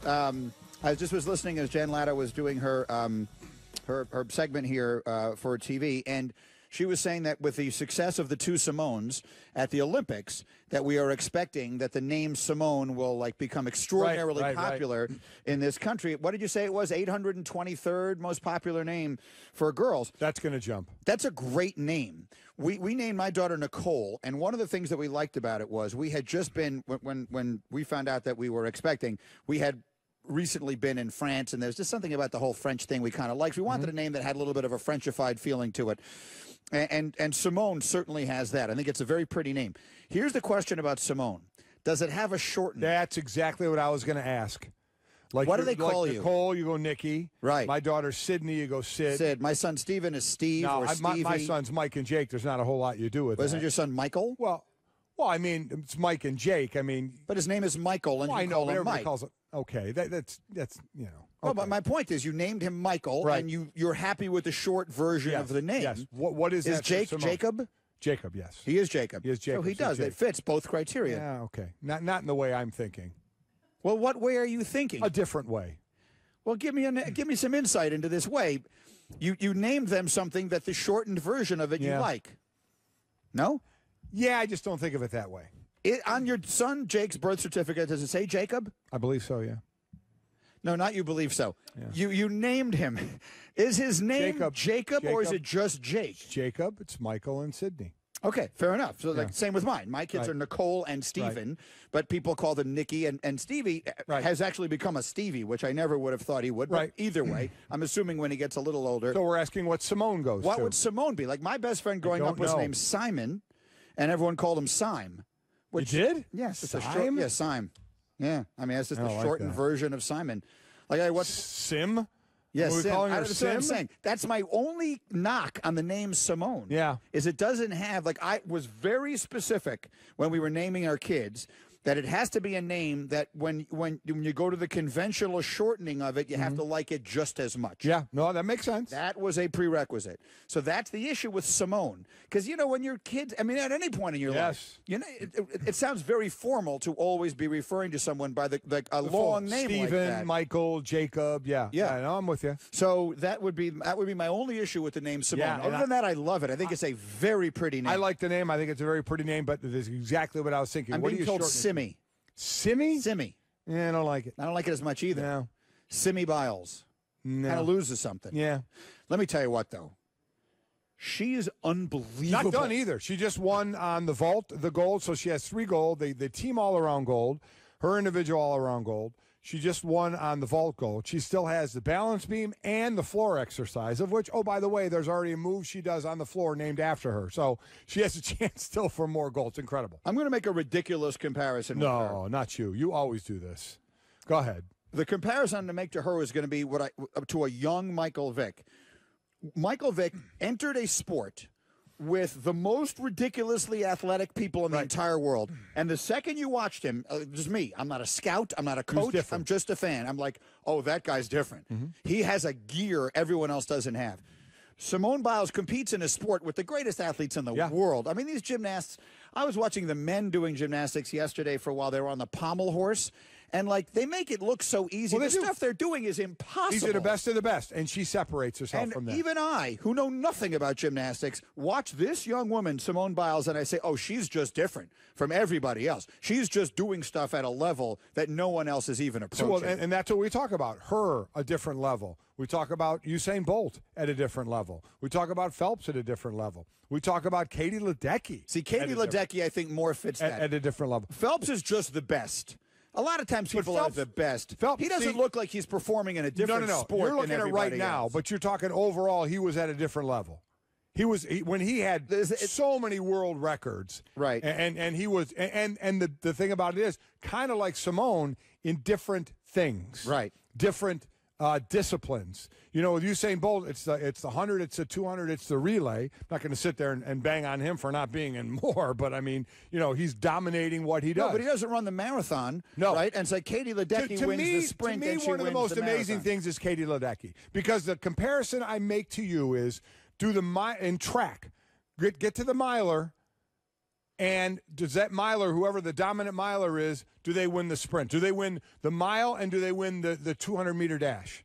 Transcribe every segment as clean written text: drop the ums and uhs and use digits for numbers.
I just was listening as Jen Latta was doing her her segment here for TV, and she was saying that with the success of the two Simones at the Olympics, that we are expecting that the name Simone will become extraordinarily popular in this country. What did you say it was? 823rd most popular name for girls. That's going to jump. That's a great name. We named my daughter Nicole, and one of the things that we liked about it was we had just been, when we found out that we were expecting, we had recently been in France, and there's just something about the whole French thing we kind of liked. We wanted a name that had a little bit of a Frenchified feeling to it. And Simone certainly has that. I think it's a very pretty name. Here's the question about Simone. Does it have a shortened? That's exactly what I was going to ask. What do they call you? Nicole, you go Nikki. Right. My daughter Sydney, you go Sid. Sid. My son Steven is Steve or Stevie. My son's Mike and Jake. There's not a whole lot you do with Wasn't your son Michael? Well, I mean, it's Mike and Jake. I mean, but his name is Michael, and you call him Mike. Calls it, okay, that's you know. Well, but my point is, you named him Michael, and you're happy with the short version of the name. Yes. What is that? Is Jake Jacob? Jacob, yes. He is Jacob. He is Jacob. So he does. It fits both criteria. Yeah. Okay. Not in the way I'm thinking. Well, what way are you thinking? A different way. Well, give me some insight into this way. You named them something that the shortened version of it you like. No? Yeah, I just don't think of it that way. On your son Jake's birth certificate, does it say Jacob? I believe so, yeah. No, not you believe so. Yeah. You named him. Is his name Jacob, or is it just Jake? It's Jacob. It's Michael and Sydney. Okay, fair enough. So same with mine. My kids are Nicole and Steven, but people call them Nikki, and Stevie has actually become a Stevie, which I never would have thought he would. But either way, I'm assuming when he gets a little older. So we're asking what Simone goes to. What would Simone be? Like my best friend growing up was named Simon, and everyone called him Sime. You did? Yes. It's Sime? Sime. Yeah. I mean, it's just the shortened version of Simon. Sim? Yes, Are we calling her that's Sim? what I'm saying. That's my only knock on the name Simone. Yeah. Is it doesn't have, I was very specific when we were naming our kids that it has to be a name that when you go to the conventional shortening of it, you have to like it just as much. Yeah, no, that makes sense. That was a prerequisite. So that's the issue with Simone. Because, when you're kids, I mean, at any point in your life, it sounds very formal to always be referring to someone by a long name Stephen, like that. Michael, Jacob, yeah. I know, I'm with you. So that would be my only issue with the name Simone. Yeah, Other than that, I love it. I think it's a very pretty name. I like the name. I think it's a very pretty name, but this is exactly what I was thinking. I'm what being told Simmy. Simmy? Simmy. Yeah, I don't like it. I don't like it as much either. No. Simmy Biles. No. Kind of loses something. Yeah. Let me tell you what, though. She is unbelievable. Not done either. She just won on the vault, the gold, so she has 3 gold. The team all-around gold. Her individual all-around gold. She just won on the vault gold. She still has the balance beam and the floor exercise, of which, oh, by the way, there's already a move she does on the floor named after her. So she has a chance still for more gold. It's incredible. I'm going to make a ridiculous comparison with her. No, not you. You always do this. Go ahead. The comparison to make to her is going to be to a young Michael Vick. Michael Vick entered a sport with the most ridiculously athletic people in the entire world. And the second you watched him, just me, I'm not a scout, I'm not a coach, I'm just a fan. I'm like, oh, that guy's different. He has a gear everyone else doesn't have. Simone Biles competes in a sport with the greatest athletes in the world. I mean, these gymnasts, I was watching the men doing gymnastics yesterday for a while. They were on the pommel horse. And, they make it look so easy. The stuff they're doing is impossible. These are the best of the best, and she separates herself from them. And even I, who know nothing about gymnastics, watch this young woman, Simone Biles, and I say, oh, she's just different from everybody else. She's just doing stuff at a level that no one else is even approaching. And that's what we talk about. Her, a different level. We talk about Usain Bolt at a different level. We talk about Phelps at a different level. We talk about Katie Ledecky. See, Katie Ledecky, I think, more fits that. At a different level. Phelps is just the best. A lot of times people are the best. Phelps, he doesn't look like he's performing in a different sport. You're looking at it right now, else. but you're talking overall. He was at a different level. When he had so many world records, right? And he was, and the thing about it is kind of like Simone in different things, right? Different disciplines. With Usain Bolt, it's the 100, it's the 200, it's the relay. I'm not going to sit there and bang on him for not being in more, but I mean, he's dominating what he does. No, but he doesn't run the marathon, right? And it's like Katie Ledecky wins the sprint. To me, one of the most amazing things is Katie Ledecky, because the comparison I make to you is in track, get to the miler, And does that miler, whoever the dominant miler is, do they win the sprint? Do they win the mile, and do they win the 200-meter dash?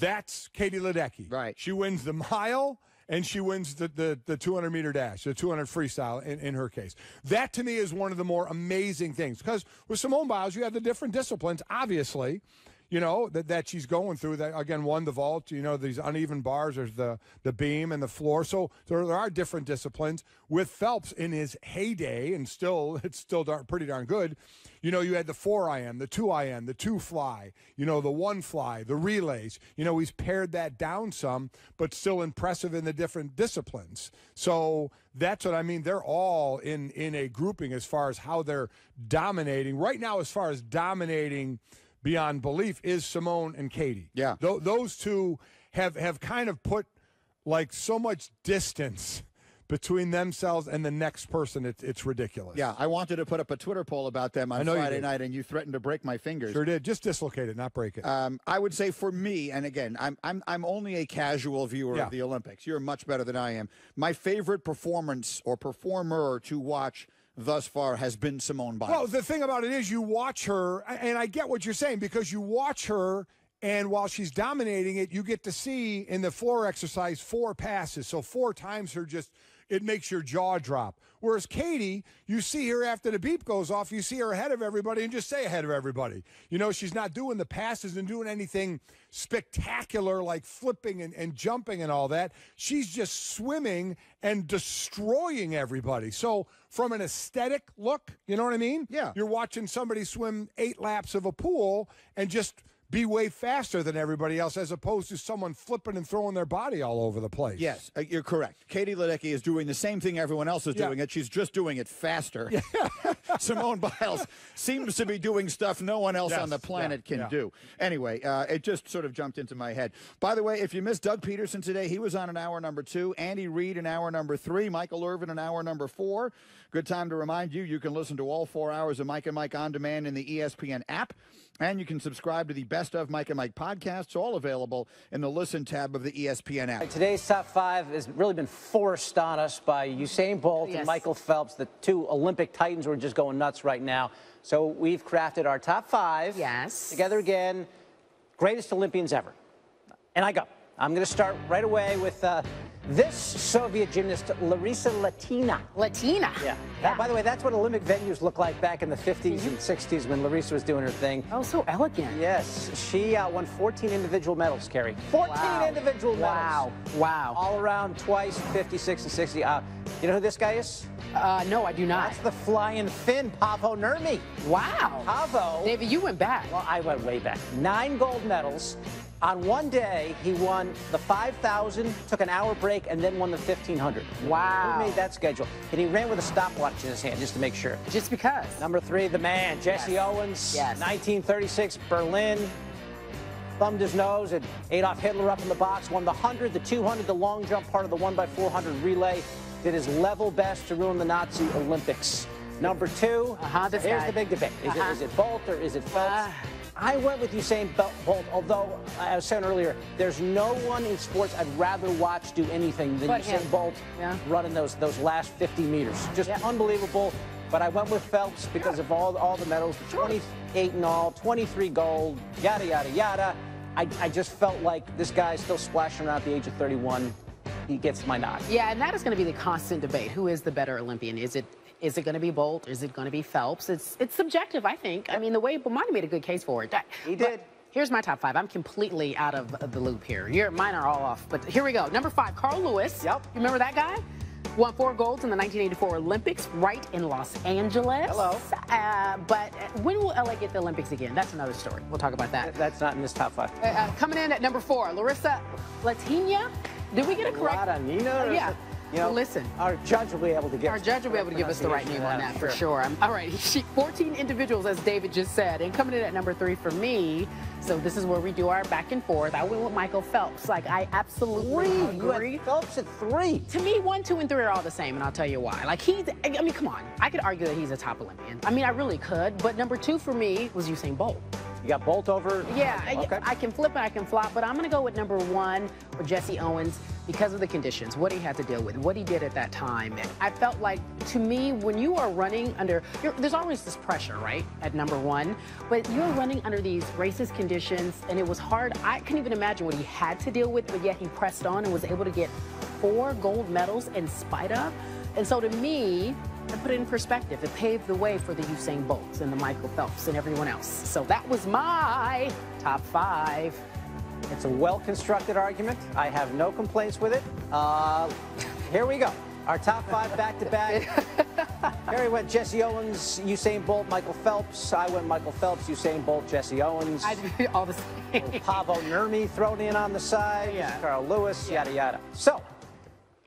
That's Katie Ledecky. Right. She wins the mile, and she wins the 200-meter dash, the 200 freestyle in her case. That, to me, is one of the more amazing things. Because with Simone Biles, you have the different disciplines, obviously, you know, that she's going through. That, again, won the vault, you know, these uneven bars. There's the beam and the floor. So there are different disciplines. With Phelps in his heyday, and it's still pretty darn good, you know, you had the 4 IM, the 2 IM, the 2 fly, you know, the 1 fly, the relays. You know, he's pared that down some, but still impressive in the different disciplines. So that's what I mean. They're all in a grouping as far as how they're dominating. Right now, as far as dominating beyond belief, is Simone and Katie. Yeah. Those two have kind of put, like, so much distance between themselves and the next person. It's ridiculous. Yeah, I wanted to put up a Twitter poll about them on Friday night, and you threatened to break my fingers. Sure did. Just dislocate it, not break it. I would say for me, and again, I'm only a casual viewer of the Olympics. You're much better than I am. My favorite performance or performer to watch thus far has been Simone Biles. Well, the thing about it is you watch her, and I get what you're saying, because you watch her, and while she's dominating it, you get to see in the floor exercise 4 passes. So 4 times her just, it makes your jaw drop. Whereas Katie, you see her after the beep goes off, you see her ahead of everybody and just say ahead of everybody. You know, she's not doing the passes and doing anything spectacular like flipping and jumping and all that. She's just swimming and destroying everybody. So from an aesthetic look, you know what I mean? Yeah. You're watching somebody swim 8 laps of a pool and just be way faster than everybody else, as opposed to someone flipping and throwing their body all over the place. Yes, you're correct. Katie Ledecky is doing the same thing everyone else is doing it. She's just doing it faster. Yeah. Simone Biles seems to be doing stuff no one else on the planet can do. Anyway, it just sort of jumped into my head. By the way, if you missed Doug Peterson today, he was on in hour number 2. Andy Reid in hour number 3. Michael Irvin in hour number 4. Good time to remind you, you can listen to all 4 hours of Mike and Mike on demand in the ESPN app. And you can subscribe to the Best of Mike and Mike podcasts, all available in the Listen tab of the ESPN app. Today's top 5 has really been forced on us by Usain Bolt and Michael Phelps, the 2 Olympic titans who are just going nuts right now. So we've crafted our top 5. Yes. Together again, greatest Olympians ever. And I'm going to start right away with this Soviet gymnast, Larissa Latina. Latina. Yeah. By the way, that's what Olympic venues looked like back in the 50s and 60s when Larissa was doing her thing. Oh, so elegant. Yes. She won 14 individual medals, Carrie. 14 individual medals. Wow. All around twice, 56 and 60. You know who this guy is? No, I do not. That's the flying Finn, Paavo Nurmi. Wow. Paavo. David, you went back. Well, I went way back. 9 gold medals. On one day, he won the 5,000, took an hour break, and then won the 1,500. Wow. Who made that schedule? And he ran with a stopwatch in his hand just to make sure. Just because. Number 3, the man, Jesse Owens. Yes. 1936, Berlin. Thumbed his nose and Adolf Hitler up in the box. Won the 100, the 200, the long jump, part of the 1x400 relay. Did his level best to ruin the Nazi Olympics. Number 2, here's the big debate. Is it Bolt or is it Phelps? I went with Usain Bolt, although I was saying earlier, there's no one in sports I'd rather watch do anything than Usain Bolt running those last 50 meters. Just unbelievable. But I went with Phelps because of all the medals, 28 in all, 23 gold, yada, yada, yada. I just felt like this guy's still splashing around at the age of 31. He gets my nod. Yeah, and that is going to be the constant debate. Who is the better Olympian? Is it going to be Bolt? Is it going to be Phelps? It's subjective, I think. I mean, the way Bomani made a good case for it. He did. Here's my top 5. I'm completely out of the loop here. Mine are all off, but here we go. Number 5, Carl Lewis. Yep. You remember that guy? Won 4 golds in the 1984 Olympics, right in Los Angeles. Hello. But when will LA get the Olympics again? That's another story. We'll talk about that. That's not in this top 5. Coming in at number 4, Larissa Latina. Did we get it correct? Latina? Yeah. You know, listen. Our judge will be able to give us the right name on that for sure. All right, 14 individuals, as David just said, and coming in at number 3 for me. So this is where we do our back and forth. I went with Michael Phelps. Like, I absolutely agree. You had Phelps at 3. To me, 1, 2, and 3 are all the same, and I'll tell you why. Like, I mean, come on. I could argue that he's a top Olympian. I mean, I really could. But number 2 for me was Usain Bolt. You got Bolt over. Yeah, Okay. I can flip and I can flop, but I'm going to go with number 1 with Jesse Owens because of the conditions, what he had to deal with, what he did at that time. And I felt like, to me, when you are running under, there's always this pressure, right, at number 1, but you're running under these racist conditions, and it was hard. I couldn't even imagine what he had to deal with, but yet he pressed on and was able to get 4 gold medals in spite of. And so to me, I put it in perspective. It paved the way for the Usain Bolts and the Michael Phelps and everyone else. So that was my top 5. It's a well-constructed argument. I have no complaints with it. Here we go. Our top 5 back-to-back. Harry went Jesse Owens, Usain Bolt, Michael Phelps. I went Michael Phelps, Usain Bolt, Jesse Owens. I did all the same. Pavo Nurmi thrown in on the side. Yeah. Carl Lewis, yada, yada. So,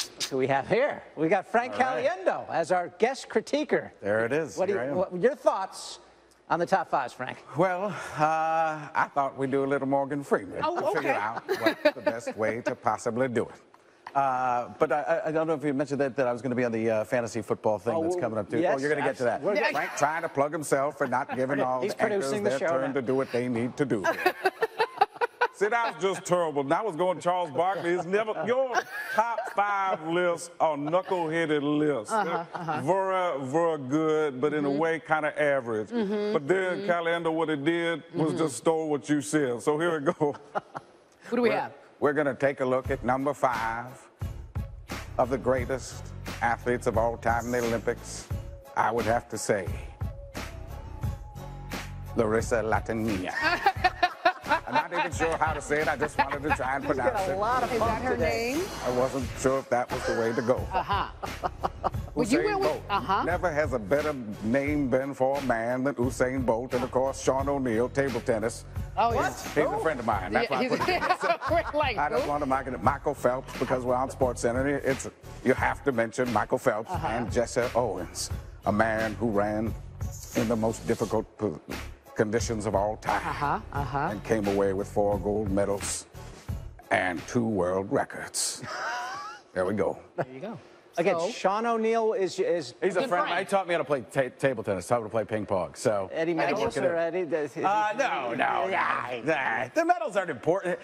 what do we have here? We got Frank Caliendo as our guest critiquer. There it is. What your thoughts on the top 5s, Frank? Well, I thought we'd do a little Morgan Freeman to figure out what's the best way to possibly do it. But I don't know if you mentioned that I was going to be on the fantasy football thing that's coming up too. Yes, you're going to get to that. Frank trying to plug himself and not giving all He's the anchors producing the their show turn now. to do what they need to do. See, that was just terrible. Now I was going Charles Barkley. It's never your top 5 lists are knuckleheaded lists. Very, very good, but in a way kind of average. But then Caliendo, what it did was just stole what you said. So here we go. Who do we have? We're going to take a look at number 5 of the greatest athletes of all time in the Olympics. I would have to say, Larissa Latania. I'm not even sure how to say it. I just wanted to try and pronounce it. A lot of Is fun that her today. name? I wasn't sure if that was the way to go. Well, you Usain went with, Bolt. Never has a better name been for a man than Usain Bolt. And, of course, Sean O'Neill, table tennis. Oh, yeah. He's a friend of mine. That's why I put it Like, I just want to make it Michael Phelps because we're on Sports Center. You have to mention Michael Phelps and Jesse Owens, a man who ran in the most difficult conditions of all time and came away with 4 gold medals and 2 world records. There we go. There you go. Again, So- Sean O'Neill is He's a friend. friend. He taught me how to play table tennis, how to play ping pong. So Eddie Medalist or Eddie? no. The medals aren't important.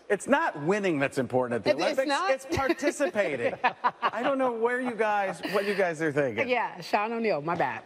It's not winning that's important at the It's Olympics. not? It's participating. I don't know what you guys are thinking. Yeah, Sean O'Neill, my bad.